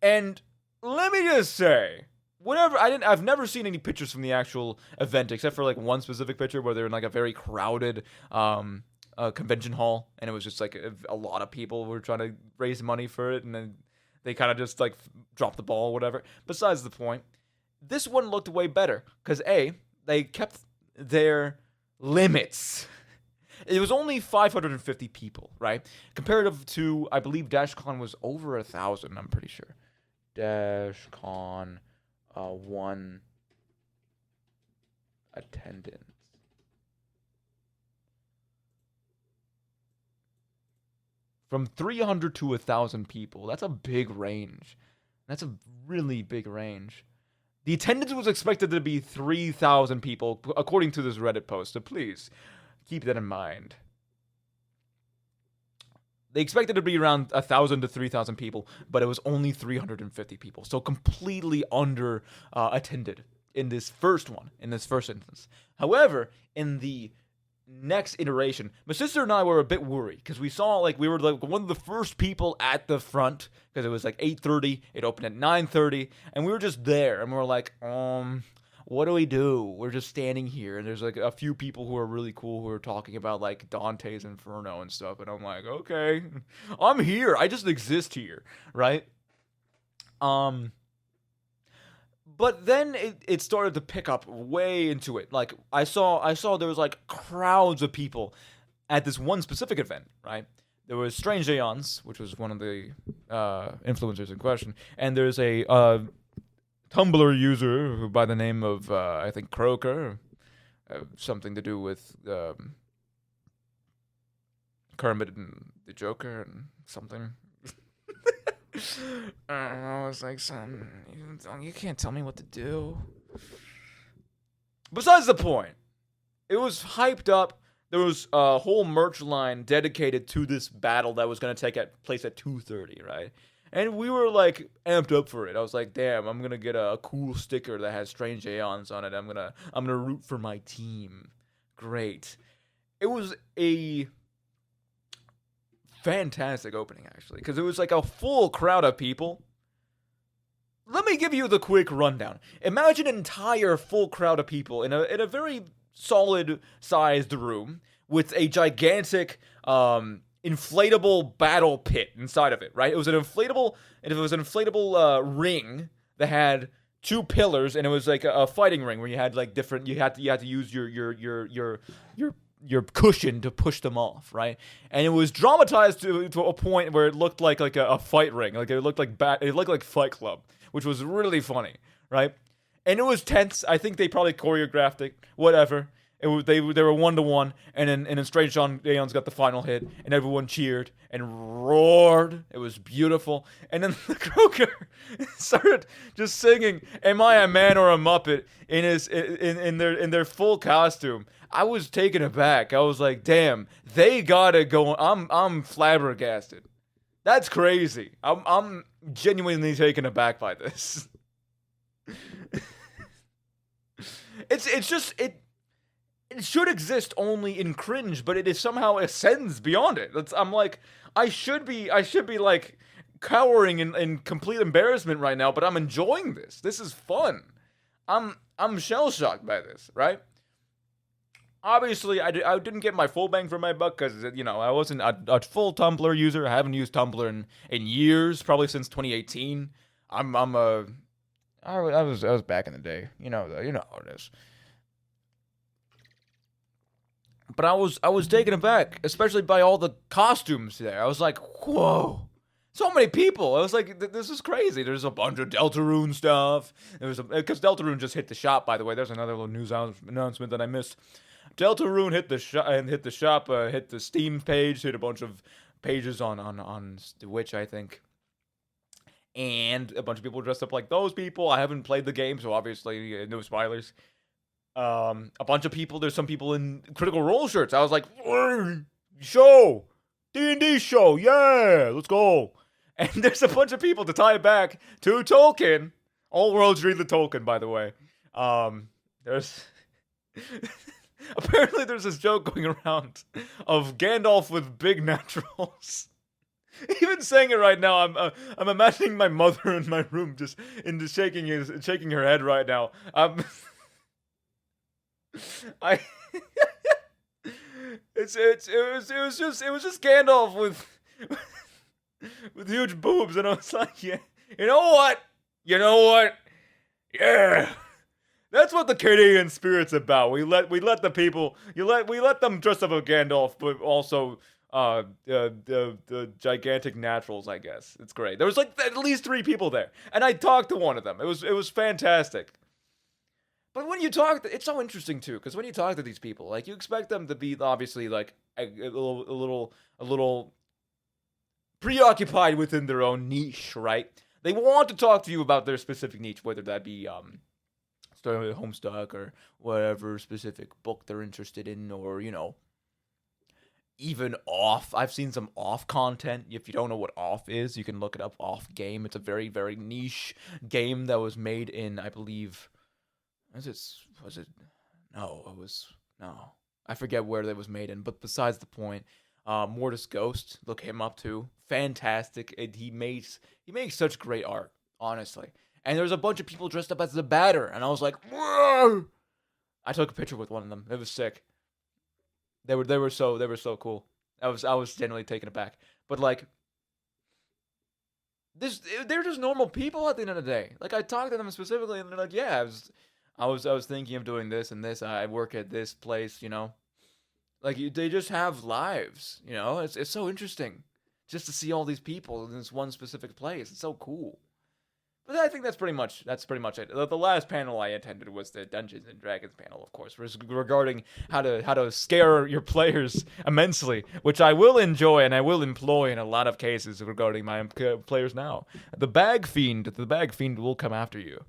And let me just say, I've never seen any pictures from the actual event except for like one specific picture where they're in like a very crowded convention hall, and it was just like a lot of people were trying to raise money for it, and then they kind of just like dropped the ball or whatever. Besides the point, this one looked way better because they kept their limits. It was only 550 people, right? Comparative to, I believe Dashcon was over 1,000, I'm pretty sure. Dashcon 1 attendance. From 300 to 1,000 people. That's a big range. That's a really big range. The attendance was expected to be 3,000 people, according to this Reddit post, so please keep that in mind. They expected it to be around 1,000 to 3,000 people, but it was only 350 people, so completely under attended in this first instance. However, in the next iteration, my sister and I were a bit worried because we were like one of the first people at the front because it was like 8:30. It opened at 9:30, and we were just there, and we were like, what do we do? We're just standing here, and there's like a few people who are really cool who are talking about like Dante's Inferno and stuff, and I'm like, okay, I'm here. I just exist here, right? But then it started to pick up way into it. Like I saw there was like crowds of people at this one specific event, right? There was Strange Aeons, which was one of the influencers in question, and there's a Tumblr user who by the name of I think Croker, something to do with Kermit and the Joker and something. I was like, son, you can't tell me what to do. Besides the point, it was hyped up. There was a whole merch line dedicated to this battle that was going to take place at 2:30, right? And we were like amped up for it. I was like, damn, I'm going to get a cool sticker that has Strange Aeons on it. I'm going to root for my team. Great. It was a fantastic opening, actually, because it was like a full crowd of people. Let me give you the quick rundown. Imagine an entire full crowd of people in a very solid sized room with a gigantic inflatable battle pit inside of it, right? It was an inflatable ring that had two pillars, and it was like a fighting ring where you had like different. You had to use your cushion to push them off, right? And it was dramatized to a point where it looked like a fight ring, like it looked like Fight Club, which was really funny, right? And it was tense. I think they probably choreographed it, whatever. They were 1-1, and then Strange Aeons got the final hit, and everyone cheered and roared. It was beautiful. And then the Croaker started just singing "Am I a Man or a Muppet?" in their full costume. I was taken aback. I was like, "Damn, they got it going." I'm flabbergasted. That's crazy. I'm genuinely taken aback by this. It should exist only in cringe, but it somehow ascends beyond it. I'm like, I should be like cowering in complete embarrassment right now, but I'm enjoying this. This is fun. I'm shell shocked by this, right? Obviously, I didn't get my full bang for my buck because I wasn't a full Tumblr user. I haven't used Tumblr in years, probably since 2018. I was back in the day. You know how it is. But I was taken aback, especially by all the costumes there. I was like, whoa, so many people. I was like, this is crazy. There's a bunch of Deltarune stuff. Because Deltarune just hit the shop, by the way. There's another little news announcement that I missed. Deltarune hit the shop, hit the Steam page, hit a bunch of pages on Twitch, I think. And a bunch of people dressed up like those people. I haven't played the game, so obviously no spoilers. A bunch of people. There's some people in Critical Role shirts. I was like, show, D&D show, yeah, let's go. And there's a bunch of people to tie it back to Tolkien. All worlds read the Tolkien, by the way. There's Apparently, there's this joke going around of Gandalf with big naturals. Even saying it right now, I'm imagining my mother in my room just into shaking her head right now. I it was just Gandalf with huge boobs, and I was like, yeah, you know what, yeah. That's what the Canadian spirit's about. We let the people we let them dress up as Gandalf, but also the gigantic naturals. I guess it's great. There was like at least 3 people there, and I talked to one of them. It was fantastic. But when you talk, it's so interesting too, because when you talk to these people, like you expect them to be obviously like a little preoccupied within their own niche, right? They want to talk to you about their specific niche, whether that be starting with Homestuck or whatever specific book they're interested in, or even off. I've seen some off content. If you don't know what off is, you can look it up. Off game. It's a very, very niche game that was made in, I believe, no. I forget where that was made in, but besides the point, Mortis Ghost, look him up too. Fantastic. He makes such great art, honestly. And there's a bunch of people dressed up as the batter, and I was like, whoa! I took a picture with one of them. It was sick. They were so cool. I was genuinely taken aback. But like, they're just normal people at the end of the day. Like, I talked to them specifically, and they're like, yeah, I was thinking of doing this and this. I work at this place, Like, they just have lives, It's so interesting just to see all these people in this one specific place. It's so cool. But I think that's pretty much it. The last panel I attended was the Dungeons and Dragons panel, of course, regarding how to scare your players immensely, which I will enjoy and I will employ in a lot of cases regarding my players now. The bag fiend will come after you.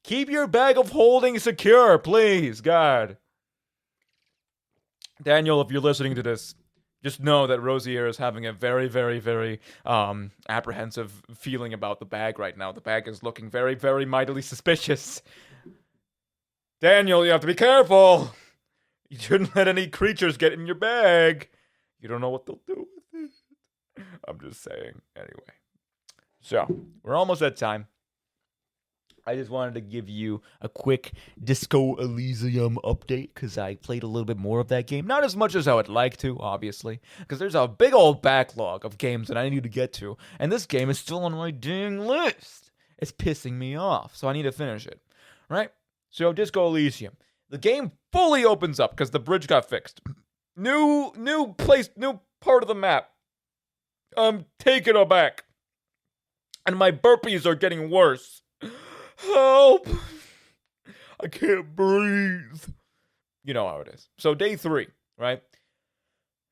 Keep your bag of holding secure, please, God. Daniel, if you're listening to this, just know that Rosier is having a very, very, very apprehensive feeling about the bag right now. The bag is looking very, very mightily suspicious. Daniel, you have to be careful. You shouldn't let any creatures get in your bag. You don't know what they'll do with it. I'm just saying. Anyway. So, we're almost at time. I just wanted to give you a quick Disco Elysium update, because I played a little bit more of that game. Not as much as I would like to, obviously, because there's a big old backlog of games that I need to get to, and this game is still on my dang list. It's pissing me off, so I need to finish it, right? So, Disco Elysium. The game fully opens up, because the bridge got fixed. New place, new part of the map. I'm taken aback. And my burpees are getting worse. Help! I can't breathe. You know how it is. So day 3, right?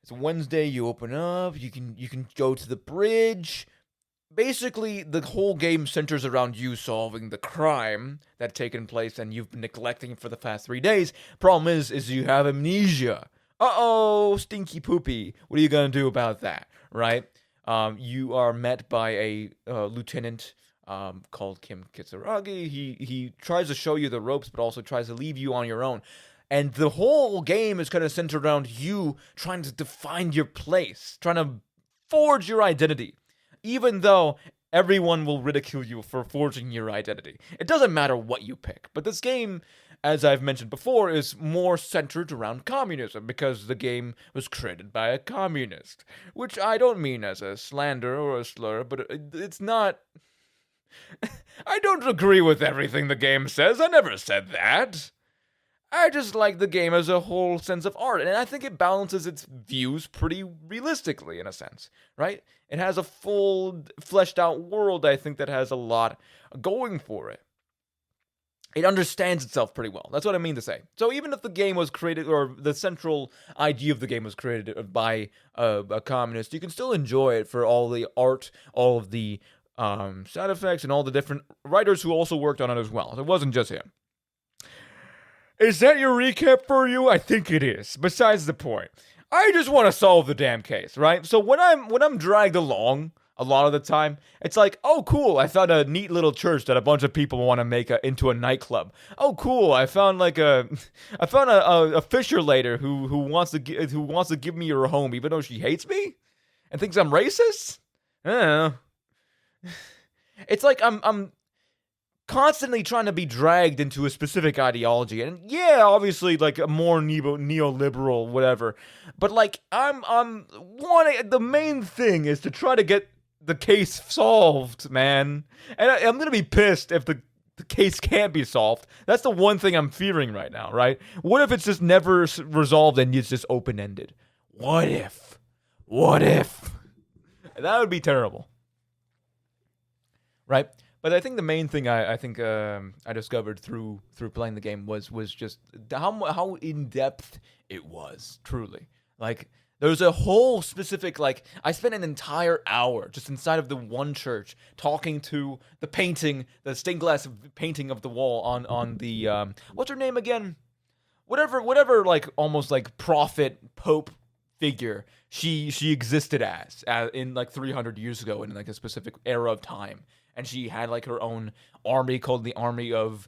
It's Wednesday. You open up. You can go to the bridge. Basically, the whole game centers around you solving the crime that's taken place and you've been neglecting for the past 3 days. Problem is you have amnesia. Uh-oh, stinky poopy. What are you gonna do about that, right? You are met by a lieutenant called Kim Kitsuragi. He tries to show you the ropes, but also tries to leave you on your own. And the whole game is kind of centered around you trying to define your place, trying to forge your identity, even though everyone will ridicule you for forging your identity. It doesn't matter what you pick. But this game, as I've mentioned before, is more centered around communism, because the game was created by a communist, which I don't mean as a slander or a slur, but it's not... I don't agree with everything the game says. I never said that. I just like the game as a whole sense of art, and I think it balances its views pretty realistically, in a sense, right? It has a full, fleshed-out world, I think, that has a lot going for it. It understands itself pretty well. That's what I mean to say. So even if the game was created, or the central idea of the game was created by a communist, you can still enjoy it for all the art, all of the side effects, and all the different writers who also worked on it as well. It wasn't just him. Is that your recap for you? I think it is. Besides the point, I just want to solve the damn case, right? So when I'm dragged along, A lot of the time, it's like, oh, cool, I found a neat little church that a bunch of people want to make into a nightclub. Oh, cool, I found a fisher later who wants to give me her home, even though she hates me and thinks I'm racist. I don't know. It's like I'm constantly trying to be dragged into a specific ideology, and yeah, obviously, like a more neoliberal, whatever. But like, I'm wanting, the main thing is to try to get the case solved, man. And I'm gonna be pissed if the case can't be solved. That's the one thing I'm fearing right now, right? What if it's just never resolved and it's just open-ended? What if? What if? That would be terrible, right? But I think the main thing I discovered through playing the game was just how in depth it was, truly. Like, there's a whole specific, like, I spent an entire hour just inside of the one church talking to the painting, the stained glass painting of the wall on the what's her name again? Whatever, like almost like prophet pope figure she existed as in like 300 years ago in like a specific era of time. And she had like her own army called the Army of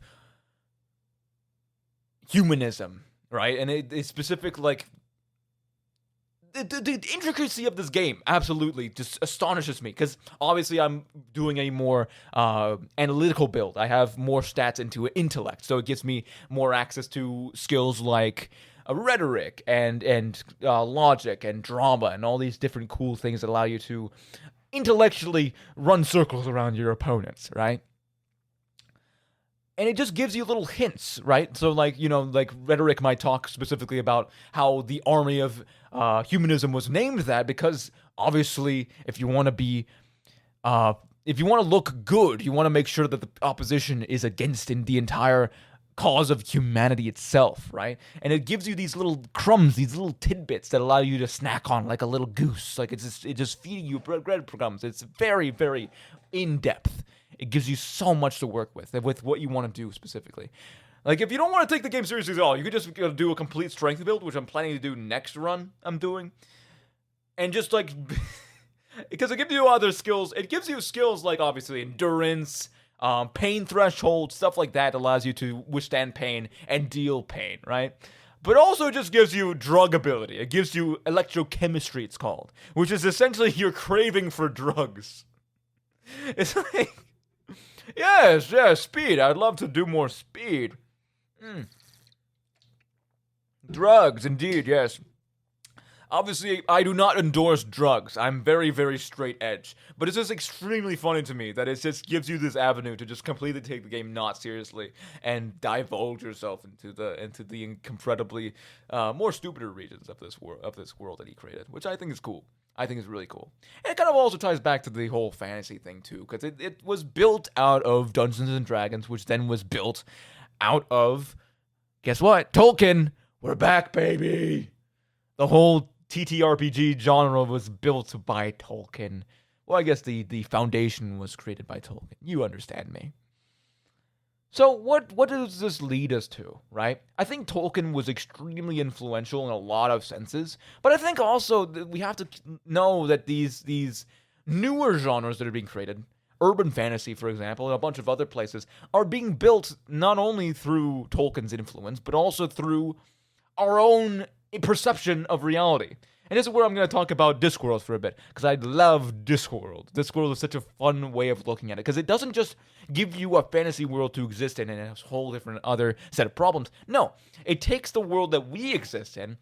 Humanism, right? And it's specific, like, the intricacy of this game absolutely just astonishes me, because obviously I'm doing a more analytical build. I have more stats into intellect, so it gives me more access to skills like rhetoric and logic and drama and all these different cool things that allow you to intellectually run circles around your opponents, right? And it just gives you little hints, right? So, like, you know, like rhetoric might talk specifically about how the Army of Humanism was named that because obviously, if you want to be, if you want to look good, you want to make sure that the opposition is against in the entire cause of humanity itself, right? And it gives you these little crumbs, these little tidbits that allow you to snack on like a little goose. Like, it just feeding you breadcrumbs. It's very, very in depth. It gives you so much to work with what you want to do specifically. Like, if you don't want to take the game seriously at all, you could just do a complete strength build, which I'm planning to do next run I'm doing. And just, like, because it gives you other skills. It gives you skills like, obviously, endurance, pain threshold, stuff like that allows you to withstand pain and deal pain, right? But also just gives you drug ability. It gives you electrochemistry, it's called, which is essentially your craving for drugs. It's like, yes, speed. I'd love to do more speed. Drugs, indeed, yes. Obviously, I do not endorse drugs. I'm very, very straight edge. But it's just extremely funny to me that it just gives you this avenue to just completely take the game not seriously and divulge yourself into the incredibly more stupider regions of this world that he created, which I think is cool. I think is really cool. And it kind of also ties back to the whole fantasy thing too, because it was built out of Dungeons and Dragons, which then was built out of, guess what? Tolkien. We're back, baby. The whole TTRPG genre was built by Tolkien. Well, I guess the foundation was created by Tolkien. You understand me. So what does this lead us to, right? I think Tolkien was extremely influential in a lot of senses, but I think also that we have to know that these newer genres that are being created, urban fantasy, for example, and a bunch of other places, are being built not only through Tolkien's influence, but also through our own perception of reality. And this is where I'm going to talk about Discworld for a bit, because I love Discworld. Discworld is such a fun way of looking at it, because it doesn't just give you a fantasy world to exist in and a whole different other set of problems. No, it takes the world that we exist in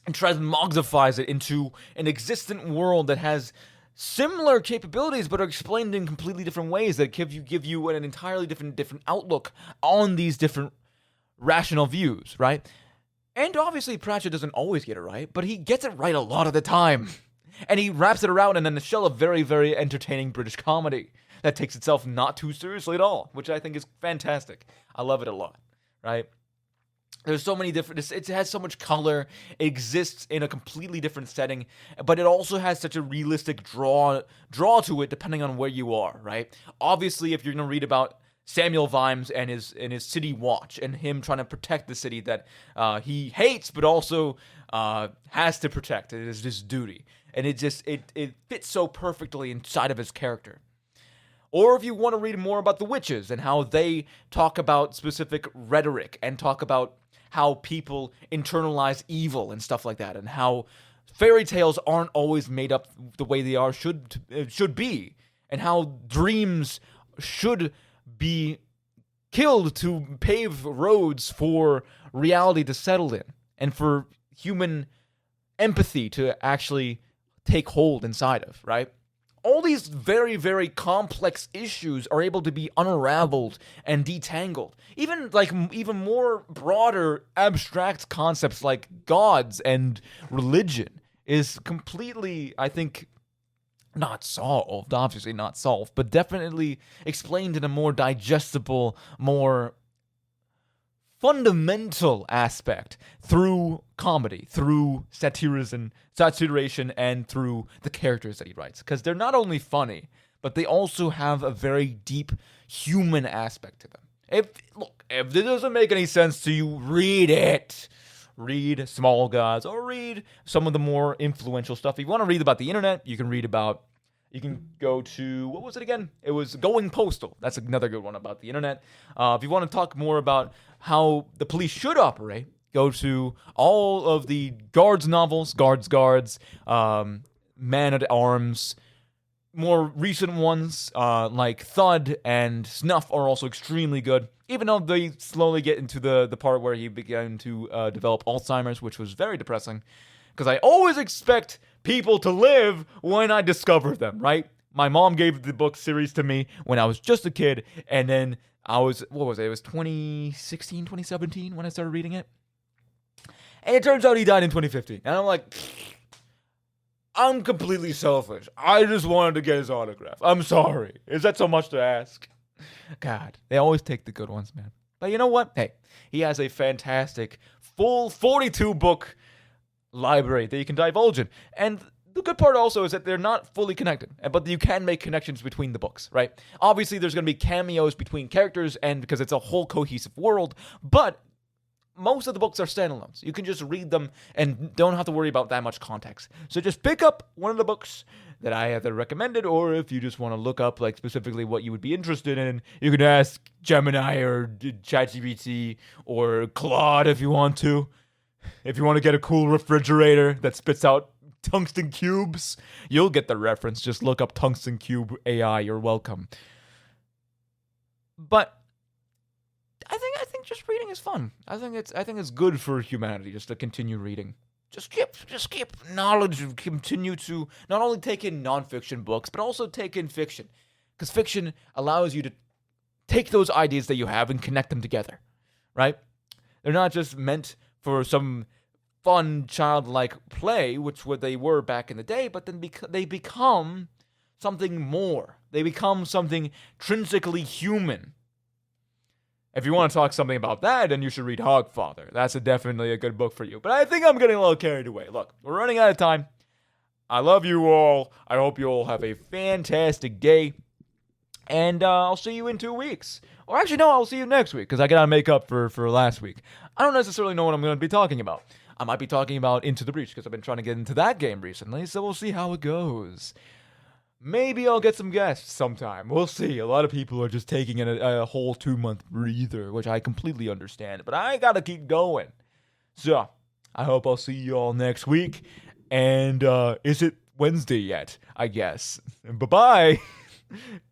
and transmogrifies it into an existent world that has similar capabilities, but are explained in completely different ways that give you an entirely different outlook on these different rational views, right? And obviously, Pratchett doesn't always get it right, but he gets it right a lot of the time. And he wraps it around in a shell of very, very entertaining British comedy that takes itself not too seriously at all, which I think is fantastic. I love it a lot, right? There's so many different, it has so much color, it exists in a completely different setting, but it also has such a realistic draw to it depending on where you are, right? Obviously, if you're going to read about Samuel Vimes and his city watch, and him trying to protect the city that he hates, but also has to protect. It is his duty, and it fits so perfectly inside of his character. Or if you want to read more about the witches and how they talk about specific rhetoric and talk about how people internalize evil and stuff like that, and how fairy tales aren't always made up the way they are should be, and how dreams should be killed to pave roads for reality to settle in, and for human empathy to actually take hold inside of, right? All these very, very complex issues are able to be unraveled and detangled. Even more broader, abstract concepts like gods and religion is completely, I think, not solved, obviously not solved, but definitely explained in a more digestible, more fundamental aspect through comedy, through satirization, and through the characters that he writes. Because they're not only funny, but they also have a very deep human aspect to them. If it doesn't make any sense to you, read it. Read Small Gods, or read some of the more influential stuff. If you want to read about the internet, you can go to, what was it again? It was Going Postal. That's another good one about the internet. If you want to talk more about how the police should operate, go to all of the Guards novels, Guards, Man at Arms. More recent ones, like Thud and Snuff, are also extremely good, even though they slowly get into the part where he began to develop Alzheimer's, which was very depressing, because I always expect people to live when I discover them, right? My mom gave the book series to me when I was just a kid, and then it was 2016, 2017 when I started reading it, and it turns out he died in 2015, and I'm like, I'm completely selfish. I just wanted to get his autograph. I'm sorry. Is that so much to ask? God, they always take the good ones, man. But you know what? Hey, he has a fantastic, full 42-book library that you can divulge in. And the good part also is that they're not fully connected, but you can make connections between the books, right? Obviously, there's going to be cameos between characters, and because it's a whole cohesive world, but most of the books are standalones. You can just read them and don't have to worry about that much context. So just pick up one of the books that I have recommended, or if you just want to look up like specifically what you would be interested in, you can ask Gemini or ChatGPT or Claude if you want to. If you want to get a cool refrigerator that spits out tungsten cubes, you'll get the reference. Just look up tungsten cube AI. You're welcome. But I think just reading is fun. I think it's good for humanity just to continue reading. Just keep knowledge, continue to not only take in nonfiction books, but also take in fiction. Because fiction allows you to take those ideas that you have and connect them together, right? They're not just meant for some fun childlike play, which what they were back in the day, but then they become something more. They become something intrinsically human. If you want to talk something about that, then you should read Hogfather. That's definitely a good book for you. But I think I'm getting a little carried away. Look, we're running out of time. I love you all. I hope you all have a fantastic day. And I'll see you in 2 weeks. Or actually, no, I'll see you next week, because I got to make up for last week. I don't necessarily know what I'm going to be talking about. I might be talking about Into the Breach, because I've been trying to get into that game recently, so we'll see how it goes. Maybe I'll get some guests sometime. We'll see. A lot of people are just taking a whole 2-month breather, which I completely understand. But I gotta keep going. So, I hope I'll see you all next week. And, is it Wednesday yet? I guess. Bye-bye.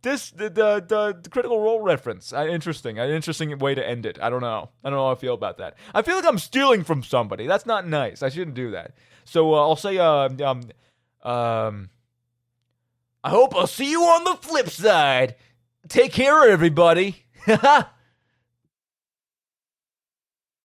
The Critical Role reference. An interesting way to end it. I don't know how I feel about that. I feel like I'm stealing from somebody. That's not nice. I shouldn't do that. So, I'll say, I hope I'll see you on the flip side. Take care, everybody.